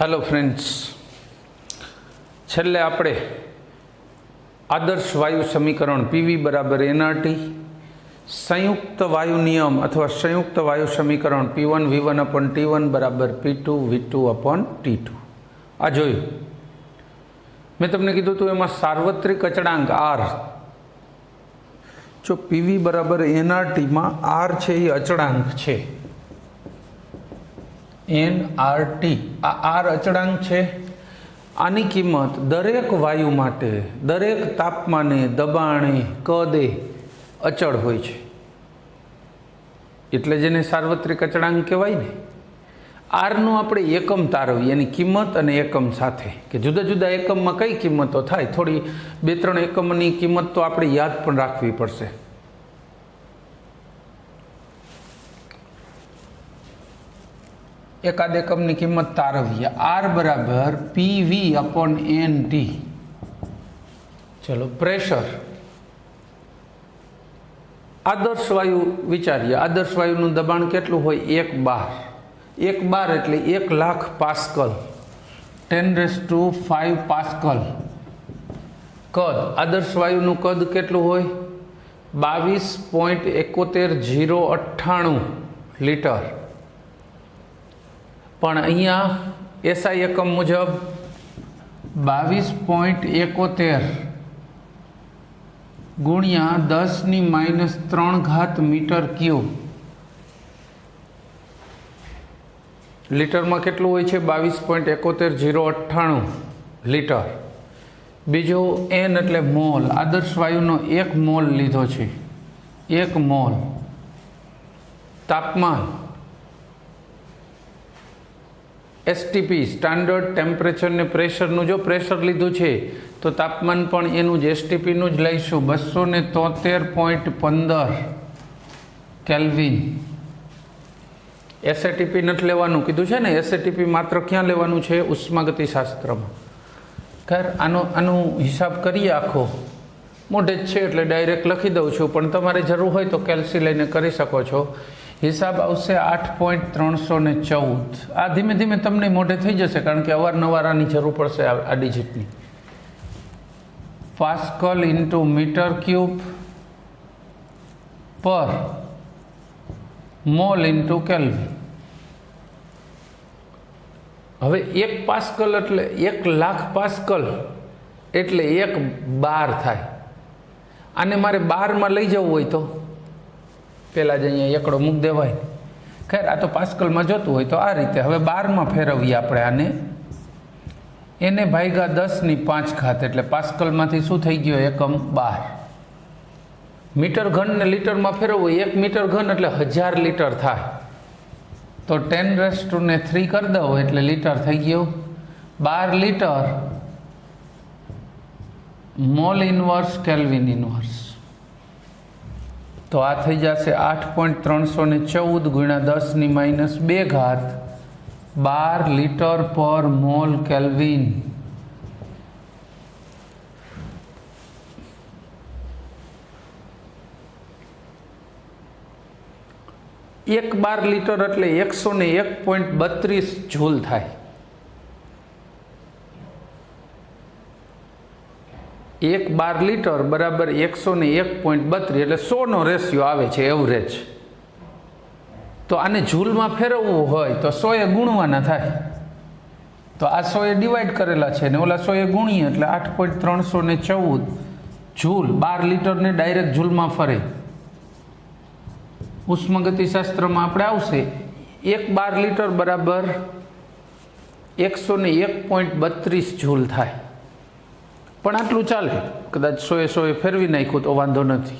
Hello friends, छेल्ले आपणे आदर्श वायु समीकरण पीवी बराबर एनआरटी, संयुक्त वायु नियम अथवा संयुक्त वायु समीकरण P1 V1 अपन T1 बराबर P2 V2 अपन T2 आ जोयुं। मैं तमने कीधुं तो एमां सार्वत्रिक अचळांक आर, जो पीवी बराबर एनआरटी में आर छे ए अचळांक छे। एनआरटी आ आर अचळांक छे। आनी किंमत दरेक वायु माटे दरेक तापमाने दबाणे कदे अचळ होय छे, एटले जेने सार्वत्रिक अचळांक कहेवाय ने। आर नो आपणे एकम तारवीए एनी किंमत अने एकम साथे के जुदा जुदा एकम में कई किंमतो थाय, थोड़ी बे त्रण एकमनी किंमत तो आपणे याद पण राखवी पड़शे। एकाद एकम की किंमत तारवीए। आर बराबर पीवी अपॉन एन टी। चलो प्रेशर आदर्श वायु विचारीए। आदर्श वायु दबाण केटलुं होय? 1 बार। 1 बार एटले 1,00,000 पास्कल, 10⁵ पास्कल। कद आदर्श वायु कद केटलुं होय? 22.71098 लीटर। पण अहींया एसआई एकम मुजब 22.71 गुणिया 10⁻³ मीटर क्यूब। लीटर में केटलुं होय छे? 22.71098 लीटर। बीजो एन एटले मोल। आदर्श वायुनो 1 मोल लीधो छे। 1 मोल। तापमान एसटीपी स्टैंडर्ड टेम्परेचर ने प्रेशर नु जो प्रेशर लीधु छे तो तापमान पण एनु ज एसटीपी नु ज लईशुं। 273.15 केल्विन। एसएटीपी नथी लेवानुं कीधुं छे ने। एसएटीपी मात्र क्यां लेवानुं छे? उष्मागतिशास्त्रमां। खैर आनो हिसाब करीए आखो। मोढे ज छे एटले डायरेक्ट लखी दઉં છું, पण तमारे जरूर होय तो केल्सी लईने करी शको छो। हिसाब आवशे 8.314। आ धीमे धीमे तमने मोढे थई जशे, कारण के अवारनवार आनी जरूर पड़शे आ डिजिटनी। पास्कल इंटू मीटर क्यूब पर मोल इंटू केल्विन। हवे 1 पास्कल एटले 1,00,000 पास्कल एटले 1 बार थाय। आने मारे बार में लई जवुं होय तो पहला ज अहींया एकड़ो मूक देवाय। खैर आ तो पास्कल में जोतुं होय तो आ रीते। हवे बार में फेरवीए आपणे आने। एने भाग्या 10⁵ एटले पास्कल मांथी शुं थई गयो? एकम बार। मीटर घन ने लीटर में फेरवવું, 1 मीटर घन एटले 1000 लीटर थाय। तो 10⁻³ कर दो एटले लीटर थई गयो 12 litre mole inverse kelvin inverse. तो आ थई जशे 8.314 गुणिया 10⁻², 12 लीटर पर मोल केल्विन। एक 12 लीटर एटले 101.32 जूल थाय। 1 12 लीटर बराबर 101.32 एटले 100 नो रेशियो आवे छे एवरेज। तो आने जूल में फेरवવું होय तो 100 ए गुणवाना थाय। तो आ 100 ए डिवाइड करेला छे ने ओला 100 ए गुणीए एटले 8.314 जूल। 12 लीटर ने डायरेक्ट जूल में फरे। उष्मागतिशास्त्र में आपणे आवशे 1 12 लीटर बराबर 101.32 जूल थाय। पण आटलू चाले, कदाच 100 ए 100 ए फेरवी नाख्युं तो वांधो नथी।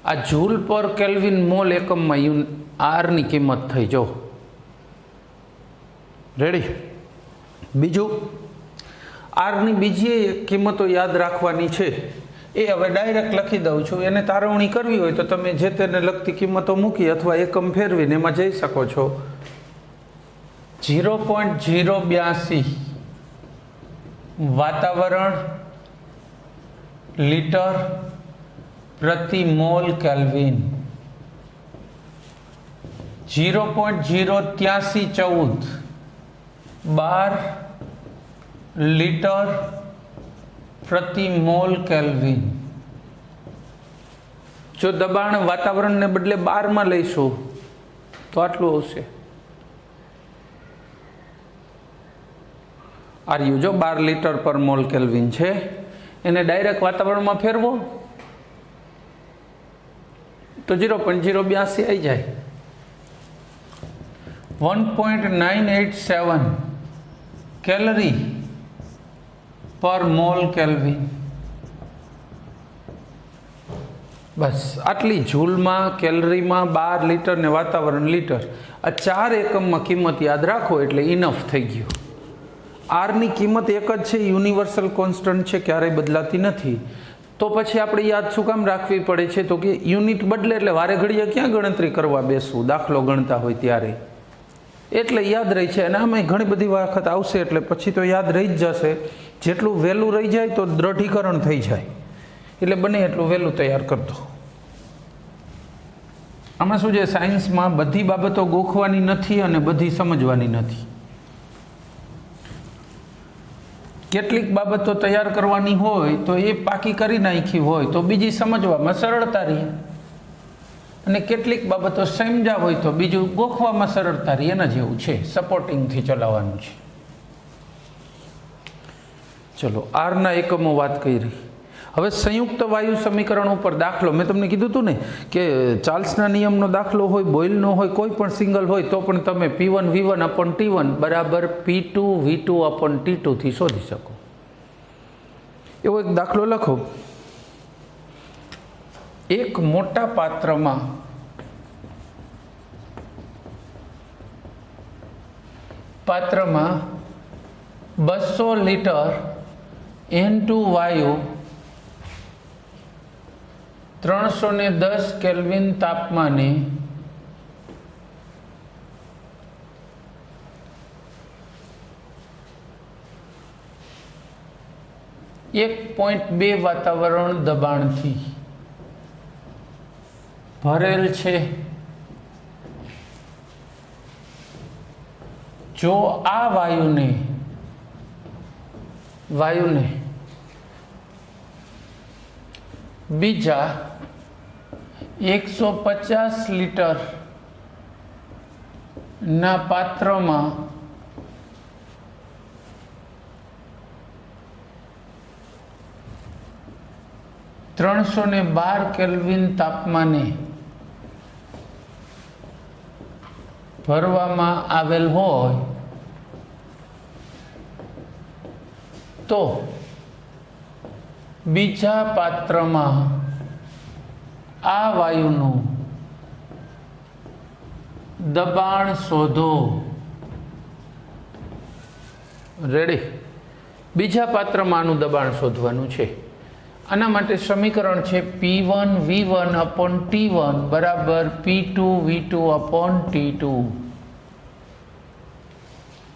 आ जूल पर केल्विन मोल एकम में आर नी किंमत थई। जो रेडी। बीजू आर नी बीजी किंमतो याद राखवानी छे। ए हवे डायरेक्ट लखी दઉં છું। एने तारवणी करवी होय तो तमे जे तेने लगती किंमतो मूकी अथवा एकम फेरवीने एमां जई शको छो। 0.082 वातावरण लीटर प्रति मोल केल्विन। 0.08314 12 लीटर प्रति मोल केल्विन। जो दबाण वातावरण ने बदले 12 में लईशुं तो आटलुं आवशे। आर्यु जो 12 लीटर पर मोल केल्विन छे एने डायरेक्ट वातावरण में फेरवो तो 0.082 आई जाए। 1.987 कैलरी पर मोल केल्विन। बस आटली जूल में कैलरी में 12 लीटर ने वातावरण लीटर आ 4 एकम में किंमत याद राखो एटले इनफ थई गयो। आर नी किंमत एक ज छे, यूनिवर्सल कॉन्स्टंट छे, क्यारेय बदलाती नथी। तो पछी आपणे याद शुं काम राखवी पड़े छे तो कि यूनिट बदले एटले वारे घड़ीए क्यां गणतरी करवा बेसવું, दाखलो गणता होय त्यारे एटले याद रही छे। अने आमांय घणी बधी वखत आवशे एटले पछी तो याद रही ज जशे। जेटલું વહેલું રહી જાય તો દ્રઢીકરણ થઈ જાય એટલે બને એટલું વહેલું તૈયાર કરતો। આમાં શું છે, સાયન્સમાં બધી બાબતો ગોખવાની નથી અને બધી સમજવાની નથી। કેટલીક બાબતો તૈયાર કરવાની હોય તો એ પાકી કરી નાખી હોય તો બીજી સમજવામાં સરળતા રહે અને કેટલીક બાબતો સમજા હોય તો બીજું ગોખવામાં સરળતા રહે। એના જેવું છે, સપોર્ટિંગથી ચલાવવાનું છે। चलो आर ना एकमों बात करी। हवे संयुक्त वायु समीकरण पर दाखलो मैं तमने कीधुं तुं ने कि चार्ल्सना नियमनो दाखलो होय, बोयलनो होय, कोई पण सिंगल होय तो पण तमे P1 V1 अपॉन T1 बराबर P2 V2 अपॉन T2 थी शोधी शको। एवो एक दाखलो लखो। एक मोटा पात्रमां पात्रमा 200 लीटर N2 वायु 310 केल्विन तापमाने 1.2 वातावरण दबाण थी भरेल छे। जो आ वायु ने बीजा 150 लीटर ना पात्र में 312 केल्विन तापमाने भरवामां आवेल होय तो बीजा पात्र में आ वायुनु दबाण शोधो। रेडी? बीजा पात्र में आनु दबाण शोधवानुं छे। आना माटे समीकरण छे P1 V1 अपॉन T1 बराबर P2 V2 अपॉन T2।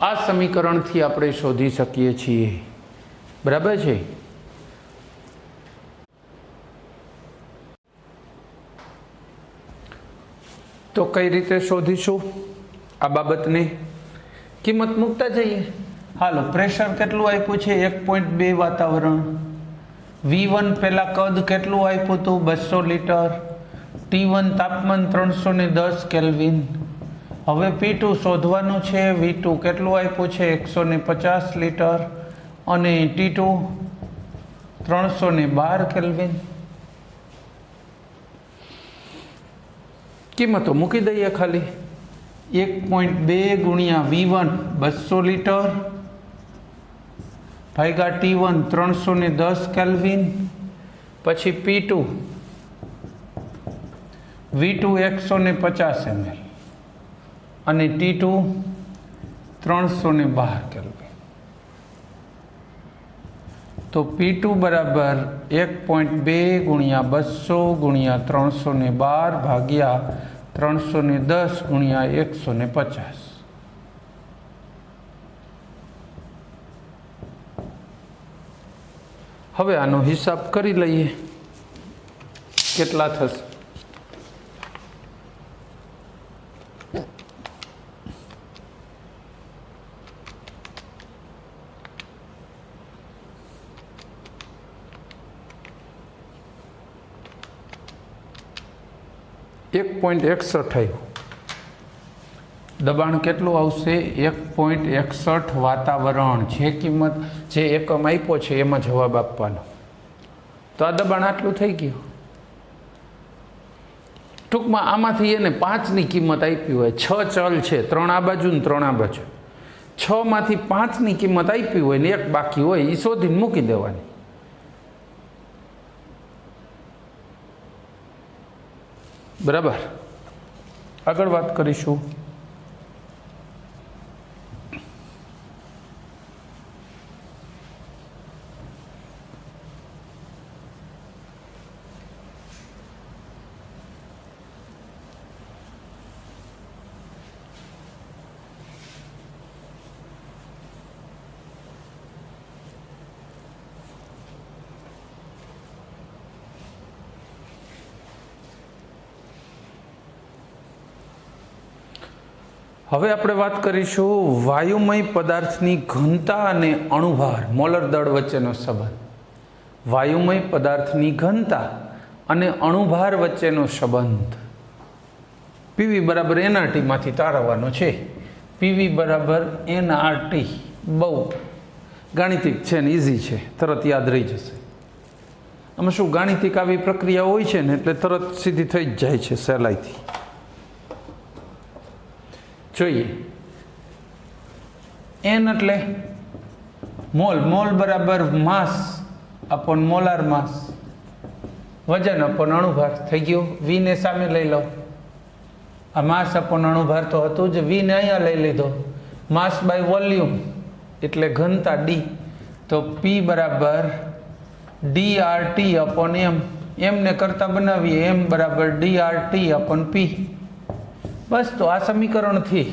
आ समीकरण थी आपणे शोधी शकीए छीए। बराबर है? तो कई रीते शोधीशुं आ बाबतने किंमत मूकता जाइए। हालो प्रेशर केटलुं आप्युं छे 1.2 वातावरण। V1 पहला कद केटलुं आप्युं हतुं 200 लीटर। T1 तापमान 310 केल्विन। हवे P2 शोधवानुं छे। V2 केटलुं आप्युं छे 150 लीटर અને T2 312 केल्विन। किंमतो मूकी दईए खाली 1.2 गुणिया V1 200 लीटर भाग्या T1 310 केल्विन पछी P2 V2 150 ml અને T2 312 केल्विन। तो P2 बराबर 1.2 गुणिया 200 गुणिया 312 भाग्या 310 गुणिया 150। हवे आनो हिसाब करी लईए केटला थशे। 1.61 આવ્યું। દબાણ કેટલું આવશે? 1.61 વાતાવરણ। જે કિંમત જે એકમ આપ્યો છે એમાં જવાબ આપવાનો। તો આ દબાણ આટલું થઈ ગયું। ટૂંકમાં આમાંથી એને 5ની કિંમત આપી હોય, 6 ચલ છે, 3 આ બાજુ ને 3 આ બાજુ, 6 માંથી 5ની કિંમત આપી હોય ને 1 બાકી હોય, એ શોધીને મૂકી દેવાની। બરાબર, આગળ વાત કરીશું। હવે આપણે વાત કરીશું વાયુમય પદાર્થની ઘનતા અને અણુભાર મોલર દળ વચ્ચેનો સંબંધ। વાયુમય પદાર્થની ઘનતા અને અણુભાર વચ્ચેનો સંબંધ પીવી બરાબર એનઆરટી માંથી તારવવાનો છે। પીવી બરાબર એનઆરટી બહુ ગાણિતિક છે ને ઇઝી છે, તરત યાદ રહી જશે। આમાં શું ગાણિતિક આવી પ્રક્રિયા હોય છે ને એટલે તરત સીધી થઈ જ જાય છે સહેલાઈથી। જોઈએ, એન એટલે મોલ, મોલ બરાબર માસ અપોન મોલાર માસ, વજન અપોન અણુભાર થઈ ગયું। વી ને સામે લઈ લો, આ માસ અપોન અણુભાર તો હતું જ, વી ને અહીંયા લઈ લીધો, માસ બાય વોલ્યુમ એટલે ઘનતા ડી, તો પી બરાબર ડી આર ટી અપોન એમ, એમને કરતા બનાવીએ, એમ બરાબર ડી આર ટી અપોન પી। બસ, તો આ સમીકરણથી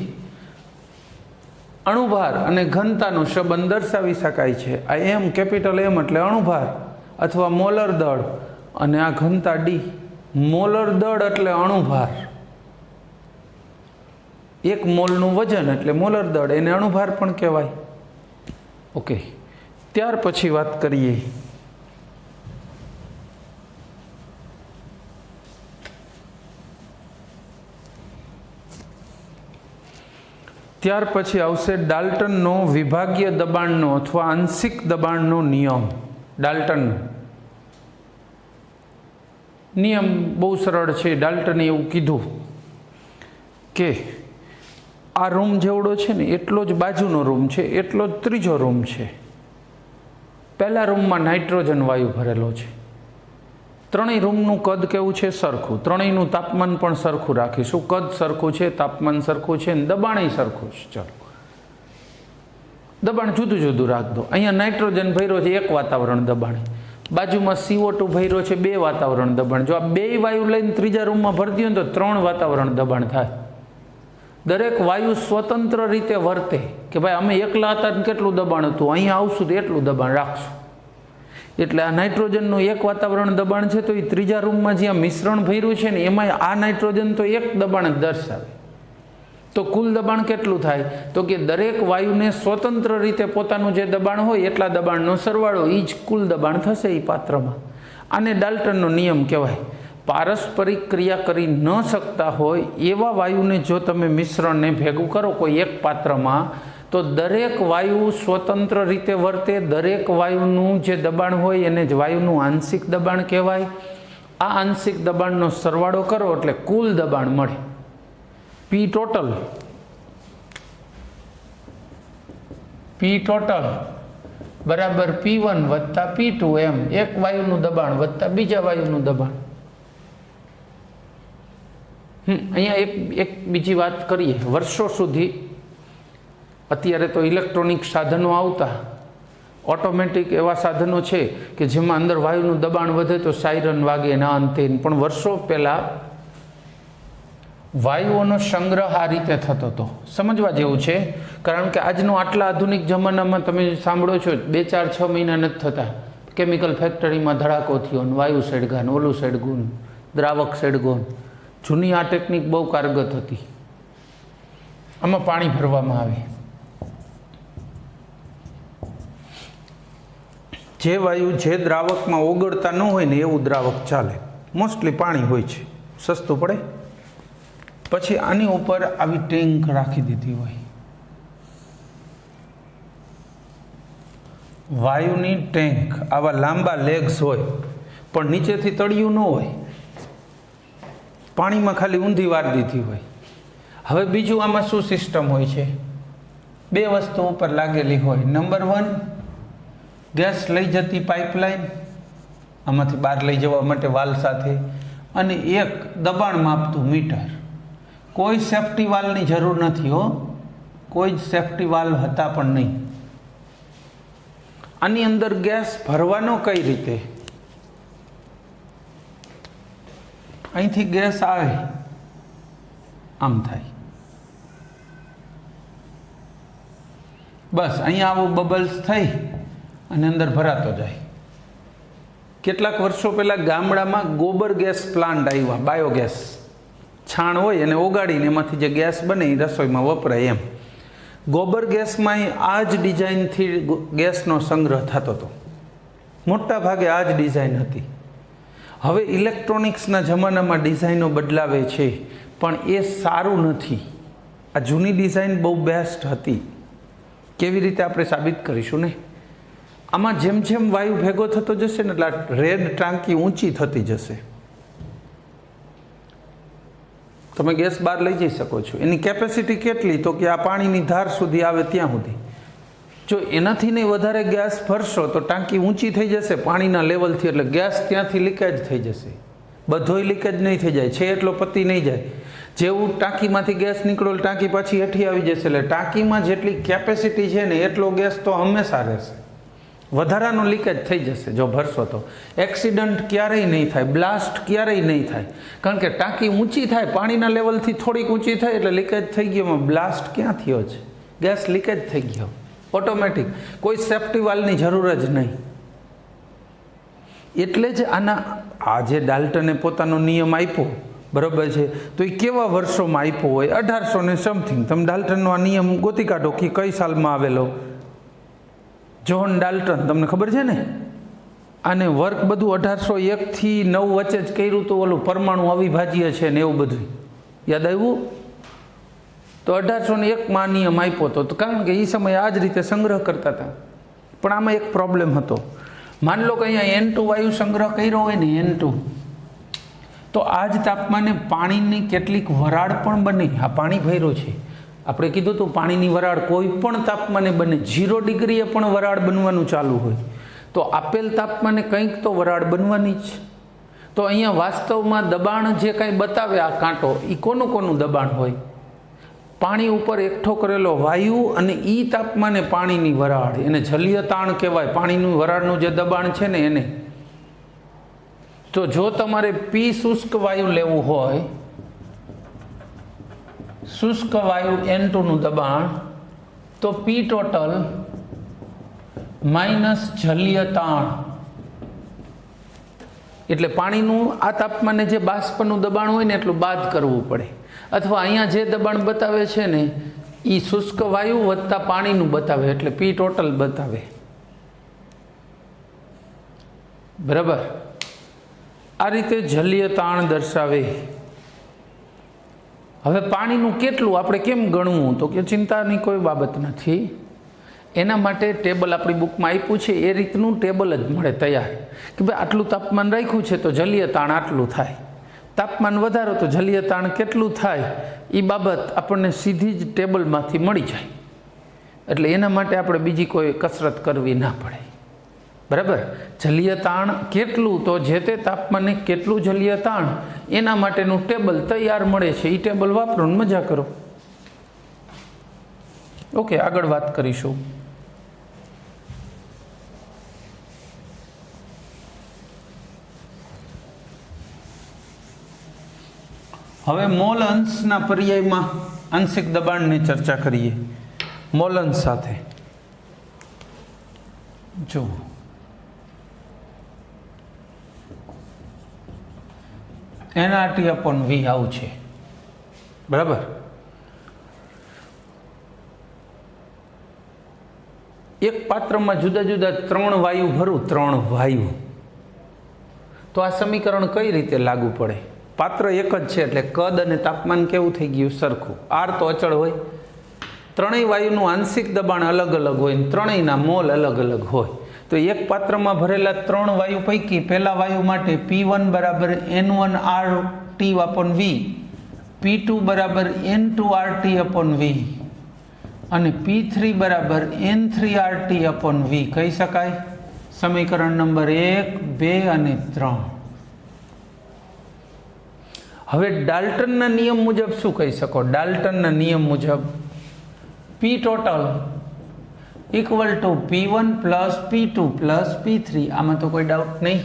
અણુભાર અને ઘનતાનો સંબંધ દર્શાવી શકાય છે। આ એમ, કેપિટલ એમ એટલે અણુભાર અથવા મોલર દળ, અને આ ઘનતા ડી, મોલર દળ એટલે અણુભાર, 1 મોલનું વજન એટલે મોલર દળ, એને અણુભાર પણ કહેવાય। ઓકે, ત્યાર પછી વાત કરીએ ત્યાર પછી આવશે ડાલ્ટનનો વિભાગીય દબાણનો અથવા આંશિક દબાણનો નિયમ। ડાલ્ટનનો નિયમ બહુ સરળ છે। ડાલ્ટને એવું કીધું કે આ રૂમ જેવડો છે ને એટલો જ બાજુનો રૂમ છે, એટલો જ ત્રીજો રૂમ છે। પહેલા રૂમમાં નાઇટ્રોજન વાયુ ભરેલો છે, ત્રણેય રૂમનું કદ કેવું છે? સરખું। ત્રણેયનું તાપમાન પણ સરખું રાખીશું, કદ સરખું છે, તાપમાન સરખું છે, ને દબાણ સરખું છે। ચાલો, દબાણ જુદું જુદું રાખ દો। અહીંયા નાઇટ્રોજન ભર્યો છે 1 વાતાવરણ દબાણ, બાજુમાં CO2 ભર્યો છે 2 વાતાવરણ દબાણ। જો આ 2 વાયુ લઈને ત્રીજા રૂમમાં ભરી દો તો 3 વાતાવરણ દબાણ થાય। દરેક વાયુ સ્વતંત્ર રીતે વર્તે કે ભાઈ અમે એકલા હતા કેટલું દબાણ હતું, અહીંયા આવશું તો એટલું દબાણ રાખશું। એટલે આ નાઇટ્રોજનનું 1 વાતાવરણ દબાણ છે, તો એ ત્રીજા રૂમમાં જ્યાં મિશ્રણ ભર્યું છે ને એમાં આ નાઇટ્રોજન તો 1 દબાણ જ દર્શાવે। તો કુલ દબાણ કેટલું થાય? તો કે દરેક વાયુને સ્વતંત્ર રીતે પોતાનું જે દબાણ હોય એટલા દબાણનો સરવાળો, એ જ કુલ દબાણ થશે એ પાત્રમાં। આને ડાલ્ટનનો નિયમ કહેવાય। પારસ્પરિક ક્રિયા કરી ન શકતા હોય એવા વાયુને જો તમે મિશ્રણને ભેગું કરો કોઈ એક પાત્રમાં, તો દરેક વાયુ સ્વતંત્ર રીતે વર્તે, દરેક વાયુનું જે દબાણ હોય એને જ વાયુનું આંશિક દબાણ કહેવાય। આ આંશિક દબાણનો સરવાળો કરો એટલે કુલ દબાણ મળે। પી ટોટલ બરાબર P1 વત્તા P2, એમ એક વાયુનું દબાણ વત્તા બીજા વાયુનું દબાણ। અહીંયા એક બીજી વાત કરીએ। વર્ષો સુધી અત્યારે તો ઇલેક્ટ્રોનિક સાધનો આવતા, ઓટોમેટિક એવા સાધનો છે કે જેમાં અંદર વાયુનું દબાણ વધે તો સાયરન વાગે ના અંતે, પણ વર્ષો પહેલાં વાયુઓનો સંગ્રહ આ રીતે થતો હતો। સમજવા જેવું છે, કારણ કે આજનો આટલા આધુનિક જમાનામાં તમે સાંભળો છો 2, 4, 6 મહિના નથી થતા, કેમિકલ ફેક્ટરીમાં ધડાકો થયો ને વાયુ સળગા ને ઓલું સળગું, દ્રાવક સળગો। જૂની આ ટેકનિક બહુ કારગત હતી। આમાં પાણી ભરવામાં આવે, જે વાયુ જે દ્રાવકમાં ઓગળતા ન હોય ને એવું દ્રાવક ચાલે। મોસ્ટલી પાણી હોય છે, સસ્તું પડે। પછી આની ઉપર આવી ટેન્ક રાખી દીધી હોય, વાયુની ટેન્ક, આવા લાંબા લેગ્સ હોય પણ નીચેથી તળિયું ન હોય, પાણીમાં ખાલી ઊંધી વાર દીધી હોય. હવે બીજું આમાં શું સિસ્ટમ હોય છે? બે વસ્તુ ઉપર લાગેલી હોય. નંબર 1, ગેસ લઈ જતી પાઇપલાઇન, આમાંથી બહાર લઈ જવા માટે વાલ સાથે, અને એક દબાણ માપતું મીટર. કોઈ સેફ્ટી વાલ્વની જરૂર નથી હો, કોઈ જ સેફ્ટી વાલ્વ હતા પણ નહીં. આની અંદર ગેસ ભરવાનો કઈ રીતે? અહીંથી ગેસ આવે, આમ થાય, બસ અહીંયા આવું બબલ્સ થઈ અને અંદર ભરાતો જાય. કેટલાક વર્ષો પહેલાં ગામડામાં ગોબર ગેસ પ્લાન્ટ આવ્યા, બાયોગેસ, છાણ હોય અને ઓગાળીને એમાંથી જે ગેસ બને એ રસોઈમાં વપરાય. એમ ગોબર ગેસમાં આ જ ડિઝાઇનથી ગેસનો સંગ્રહ થતો હતો, મોટા ભાગે આ જ ડિઝાઇન હતી. હવે ઇલેક્ટ્રોનિક્સના જમાનામાં ડિઝાઇનો બદલાવે છે, પણ એ સારું નથી. આ જૂની ડિઝાઇન બહુ બેસ્ટ હતી. કેવી રીતે આપણે સાબિત કરીશું ને? આમાં જેમ જેમ વાયુ ભેગો થતો જશે ને એટલે રેડ ટાંકી ઊંચી થતી જશે. તમે ગેસ બહાર લઈ જઈ શકો છો. એની કેપેસિટી કેટલી? તો કે આ પાણીની ધાર સુધી આવે ત્યાં સુધી. જો એનાથી નહીં વધારે ગેસ ભરશો તો ટાંકી ઊંચી થઈ જશે પાણીના લેવલથી, એટલે ગેસ ત્યાંથી લીકેજ થઈ જશે. બધોય લીકેજ નહીં થઈ જાય, છે એટલો પતી નહીં જાય. જેવું ટાંકીમાંથી ગેસ નીકળો ટાંકી પાછી હેઠી આવી જશે. એટલે ટાંકીમાં જેટલી કેપેસિટી છે ને એટલો ગેસ તો હંમેશા રહેશે, વધારાનો લીકેજ થઈ જશે. જો ભરશો તો એક્સિડન્ટ ક્યારેય નહીં થાય, બ્લાસ્ટ ક્યારેય નહીં થાય, કારણ કે ટાંકી ઊંચી થાય, પાણીના લેવલથી થોડીક ઊંચી થાય એટલે લીકેજ થઈ ગયો. બ્લાસ્ટ ક્યાં થયો છે? ગેસ લીકેજ થઈ ગયો ઓટોમેટિક, કોઈ સેફ્ટી વાલ્વની જરૂર જ નહીં. એટલે જ આ જે ડાલ્ટને પોતાનો નિયમ આપ્યો, બરાબર છે, તો એ કેવા વર્ષોમાં આપ્યો હોય? 1800 ને સમથિંગ. તમે ડાલ્ટનનો આ નિયમ ગોતી કાઢો કે કઈ સાલમાં આવેલો. જ્હોન ડાલ્ટન, તમને ખબર છે ને? આને વર્ક બધું 1801 થી 9 વચ્ચે જ કર્યું હતું. ઓલું પરમાણુ અવિભાજ્ય છે ને એવું બધું યાદ આવ્યું? તો 1801માં નિયમ આપ્યો હતો, કારણ કે એ સમયે આ જ રીતે સંગ્રહ કરતા હતા. પણ આમાં એક પ્રોબ્લેમ હતો. માન લો કે અહીંયા N2 વાયુ સંગ્રહ કર્યો હોય ને, N2, તો આ જ તાપમાને પાણીની કેટલીક વરાળ પણ બને. આ પાણી ભર્યું છે, આપણે કીધું હતું પાણીની વરાળ કોઈ પણ તાપમાને બને. 0 ડિગ્રીએ પણ વરાળ બનવાનું ચાલુ હોય, તો આપેલ તાપમાને કંઈક તો વરાળ બનવાની જ. તો અહીંયા વાસ્તવમાં દબાણ જે કાંઈ બતાવે આ કાંટો, એ કોનું દબાણ હોય? પાણી ઉપર એકઠો કરેલો વાયુ અને એ તાપમાને પાણીની વરાળ, એને જલીય તાણ કહેવાય. પાણીની વરાળનું જે દબાણ છે ને એને. તો જો તમારે P શુષ્ક વાયુ લેવું હોય, શુષ્ક વાયુ N2 નું દબાણ, તો P ટોટલ માઇનસ જલીય તાણ, એટલે પાણીનું આ તાપમાને જે બાષ્પનું દબાણ હોય ને એટલું બાદ કરવું પડે. અથવા અહીંયા જે દબાણ બતાવે છે ને એ શુષ્ક વાયુ વત્તા પાણીનું બતાવે, એટલે P ટોટલ બતાવે. બરાબર? આ રીતે જલીય તાણ દર્શાવે. હવે પાણીનું કેટલું આપણે કેમ ગણવું? તો કે ચિંતાની કોઈ બાબત નથી. એના માટે ટેબલ આપણી બુકમાં આપ્યું છે, એ રીતનું ટેબલ જ મળે તૈયાર, કે ભાઈ આટલું તાપમાન રાખ્યું છે તો જલીય તાણ આટલું થાય, તાપમાન વધારો તો જલીય તાણ કેટલું થાય, એ બાબત આપણને સીધી જ ટેબલમાંથી મળી જાય. એટલે એના માટે આપણે બીજી કોઈ કસરત કરવી ના પડે. બરાબર? જલીય તાણ કેટલું, તો જે તે તાપમાને કેટલું જલીય તાણ, એના માટેનું ટેબલ તૈયાર મળે છે. એ ટેબલ વાપરો ને મજા કરો. ઓકે, આગળ વાત કરીશું. હવે મોલ અંશના પર્યાયમાં આંશિક દબાણની ચર્ચા કરીએ. મોલ અંશ સાથે જો nRT/V આવું છે. બરાબર? એક પાત્રમાં જુદા જુદા 3 વાયુ ભરું, 3 વાયુ, તો આ સમીકરણ કઈ રીતે લાગુ પડે? पात्र एक ज छे एटले कद अने तापमान केवुं थई गयुं सरखुं। आर तो अचल होय। त्रणेय वायुनुं आंशिक दबाण अलग अलग होय, त्रणेयना मोल अलग अलग होय। तो एक पात्र में भरेला 3 वायु पैकी पहला वायु माटे P1 बराबर N1 RT अपन V, P2 बराबर N2 RT अपन V અને P3 बराबर N3 RT अपन V कही शकाय। समीकरण नंबर 1, 2 અને 3। હવે ડાલ્ટનના નિયમ મુજબ શું કહી શકો? ડાલ્ટનના નિયમ મુજબ P total equal to P1 plus P2 plus P3। आमा तो कोई डाउट नहीं।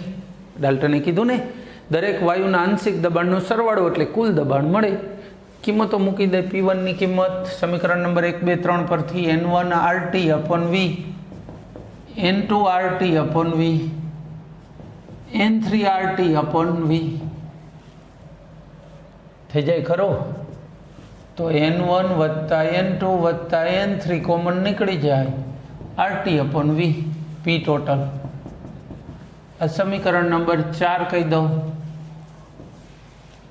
डाल्टने कीधुं ने दरेक वायुना आंशिक दबाणनो सरवाळो एटले कुल दबाण मळे। किंमतो मूकी दे। P1 नी किंमत समीकरण नंबर 1, 2, 3 परथी N1 RT अपन V, N2 RT अपन V, N3 RT अपन V થઈ જાય ખરો? तो N1 वत्ता N2 वत्ता N3 कॉमन निकली जाए, RT अपन V, P टोटल। आ समीकरण नंबर 4 कही दो।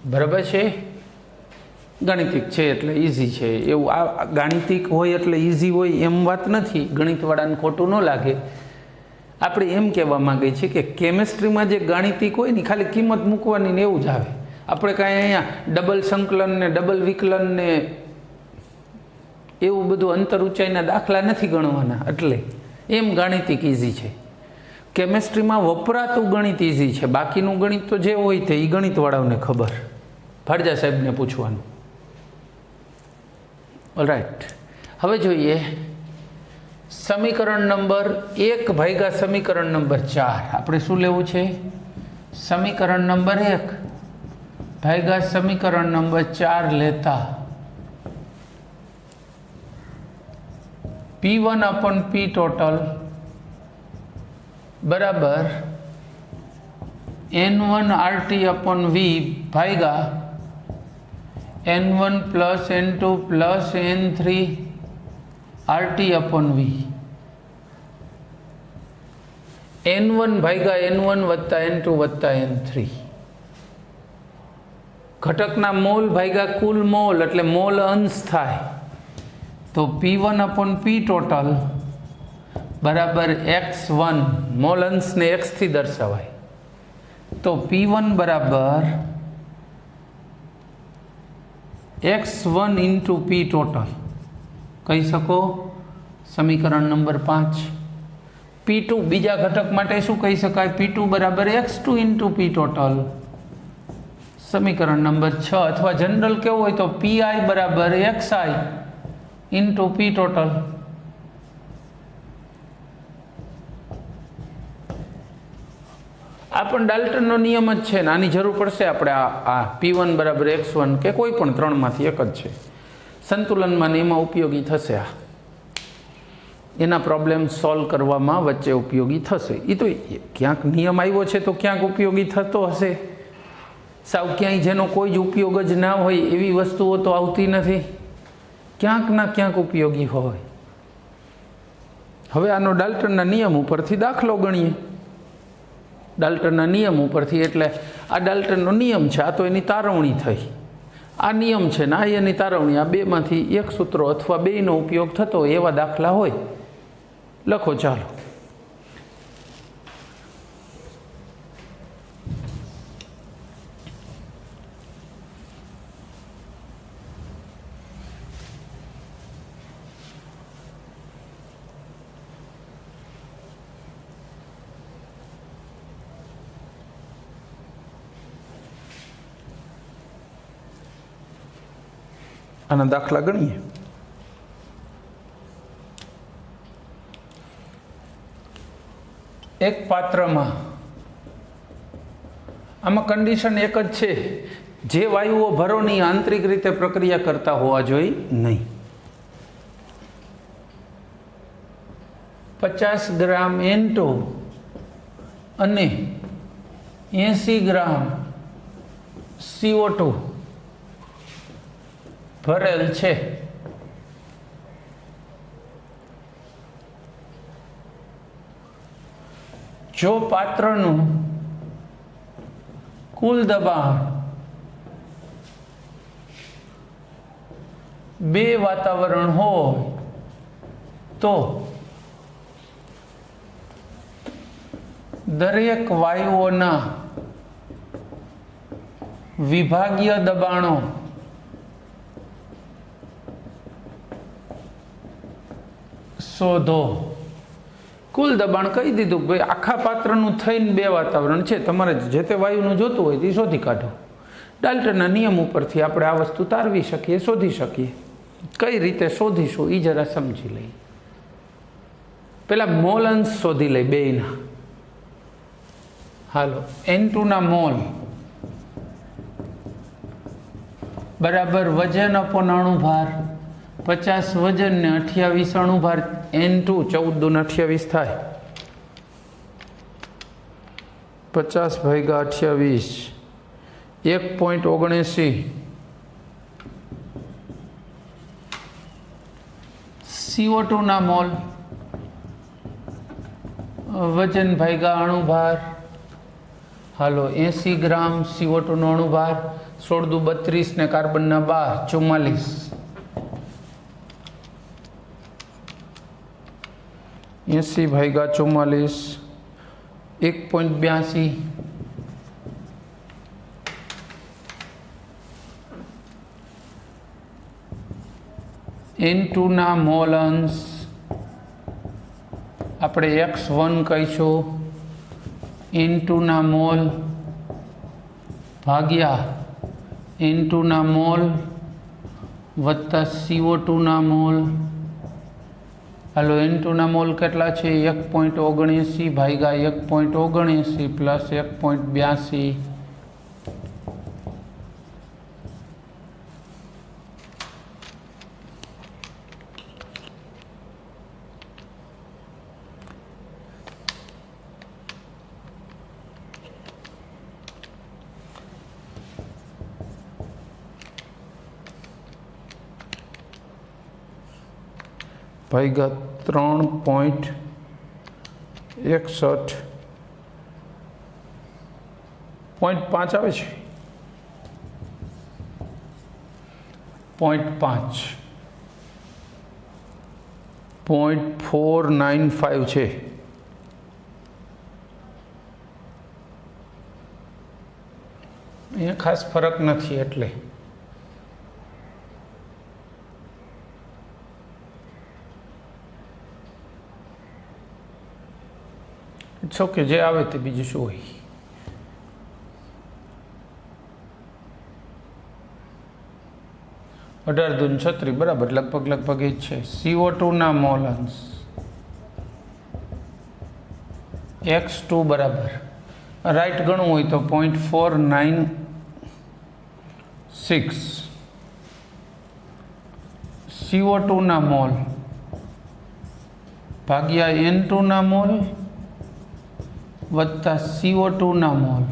बराबर है? गणितिक है एटले इजी है। एवं आ गाणितिक होय एटले इजी होय एम वात नथी। गणितवाळाने खोटुं न लागे। आपणे एम कहेवा मांगीए छीए के केमिस्ट्री में जे गाणितिक होय ने खाली किंमत मूकवानी ने एवुं ज आवे। આપણે કાંઈ અહીંયા ડબલ સંકલન ને ડબલ વિકલન ને એવું બધું અંતર ઊંચાઈના દાખલા નથી ગણવાના, એટલે એમ ગાણિતિક ઇઝી છે। કેમિસ્ટ્રીમાં વપરાતું ગણિત ઇઝી છે, બાકીનું ગણિત તો જે હોય તે એ ગણિતવાળાઓને ખબર। ફરજા સાહેબને પૂછવાનું। ઓલરાઈટ, હવે જોઈએ સમીકરણ નંબર 1 ભાગ્યા સમીકરણ નંબર 4। આપણે શું લેવું છે? સમીકરણ નંબર 1 भागा समीकरण नंबर 4 लेता P1 अपन P टोटल बराबर N1 RT अपन V भागा N1 plus N2 plus N3 RT अपन V, N1 भागा N1 वत्ता N2 वत्ता N3। घटकना मोल भाग्या कुल मोल एटले मोल अंश थाय। तो P1 अपन P टोटल बराबर X1, मोल अंश ने X थी दर्शावाय। तो P1 बराबर X1 इंटू P टोटल कही सको। समीकरण नंबर 5। P2 बीजा घटक माटे शुं कही शकाय? P2 बराबर X2 इंटू P टोटल। समीकरण नंबर 6 अथवा जनरल केवुं होय तो PI बराबर XI इंटू P टोटल। आ पण डाल्टननो नियम ज छे। आनी जरूर पड़शे आपणे आ P1 बराबर X1 के कोई पण 3 मांथी एक ज छे। संतुलनमां ने एमां उपयोगी थशे। आ एना प्रॉब्लम सॉल्व करवामां वच्चे उपयोगी थशे। ई तो क्यांक नियम आव्यो छे तो क्यांक उपयोगी थतो हशे। साव क्यांय जेनो कोई ज उपयोग ज ना होय एवी वस्तुओ तो आवती नथी, क्यांक ना क्यांक उपयोगी होय। हवे आनो डाल्टनना नियम उपरथी दाखलो गणीए। डाल्टनना नियम उपरथी एटले आ डाल्टननो नियम छे, आ तो एनी तारवणी थई। आ नियम छे ने आ एनी तारवणी। आ बेमांथी एक सूत्र अथवा बेयनो उपयोग थतो एवा दाखला होय। लखो चालो। आना दाखला गणीए। एक पात्र में आम कंडीशन एक ज छे, जे वायुओ भरोनी आंतरिक रीते प्रक्रिया करता होवा जोईए नहीं। 50 ग्राम N2 અને 80 ગ્રામ CO2 भरेल छे। जो पात्रनु कुल दबाण બે વાતાવરણ હોય તો દરેક વાયુઓના વિભાગીય દબાણો શોધો। કુલ દબાણ કહી દીધું ભાઈ આખા પાત્રનું થઈને બે વાતાવરણ છે, તમારે જે તે વાયુનું જોતું હોય તે શોધી કાઢો। ડાલ્ટનના નિયમ ઉપરથી આપણે આ વસ્તુ તારવી શકીએ, શોધી શકીએ। કઈ રીતે શોધીશું એ જરા સમજી લઈએ। પેલા મોલ અંશ શોધી લઈ બેયના। હાલો, N2 ના મોલ બરાબર વજન અપોન અણુભાર। 50 વજન ને 28 અણુભાર, N2 14 દૂને 28 થાય। 50 ભાગ્યા 28 1.79 CO2 ના મોલ વજન ભાગ્યા અણુભાર। હાલો 80 ગ્રામ CO2 નો અણુભાર, 16 દુ 32 ને કાર્બનના 12 44। 80 ભાગ્યા 44 1.82। N2 ના મોલ અંશ આપણે x1 કહીશું, N2 ના મોલ ભાગ્યા N2 ના મોલ વત્તા CO2 ના મોલ। હાલો N2 ના મોલ કેટલા છે? 1.79 ભાગ્યા 1.79 પ્લસ 1.82। ભાગ્યા 3.61 0.5 આવે છે, 0.5 0.495 છે। અહીંયા ખાસ ફરક નથી એટલે ઇટ્સ ઓકે, જે આવે તે બીજું શું હોય। 18 દૂ 36 બરાબર લગભગ એ જ છે। CO2 ના મોલ અંશ x2 બરાબર રાઈટ ગણવું હોય તો 0.496। CO2 ના મોલ ભાગ્યા N2 ના મોલ વત્તા CO2 ના મોલ।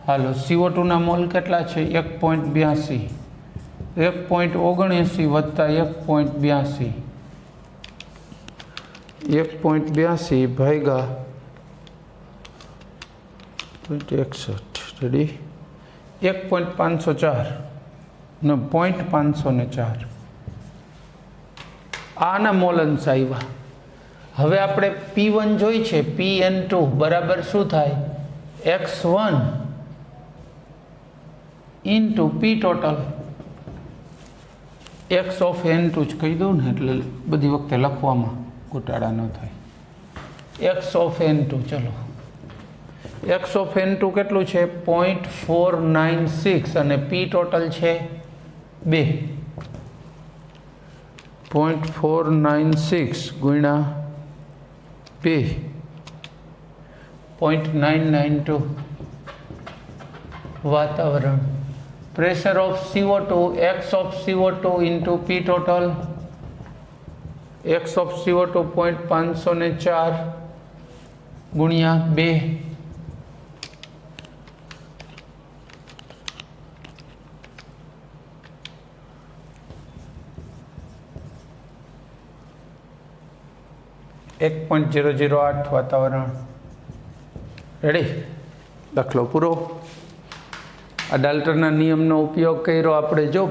હાલો CO2 ના મોલ કેટલા છે? 1.82 1.79 વત્તા 1.82 1.82 ભાગ્યા 0.61 રેડી 1.504 ને 0.504 આના મોલ અંશ આવ્યા। હવે આપણે P1 જોઈ છે, PN2 બરાબર શું થાય? x1 into P total, x of N2 જ કહી દઉં ને એટલે બધી વખતે લખવામાં ઘોટાળા ન થાય। x ઓફ N2 ચલો x ઓફ N2 કેટલું છે? 0.496 અને P ટોટલ છે 2 0.496 ગુણ્યા 2 0.992 વાતાવરણ। Pressure of CO2 x of CO2 into P total, x of CO2 0.504 ગુણ્યા 2 1.008 વાતાવરણ। રેડી, દાખલો પૂરો। આ ડાલ્ટનના નિયમનો ઉપયોગ કર્યો આપણે। જો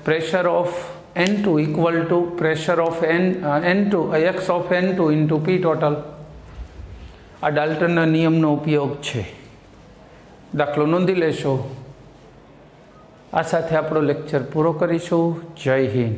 pressure of N2 equal to pressure of N2 x of N2 into P total. આ ડાલ્ટનના નિયમનો ઉપયોગ છે. દાખલો નોંધી લેશો. આ સાથે આપણો લેક્ચર પૂરો કરીશું. જય હિન્દ.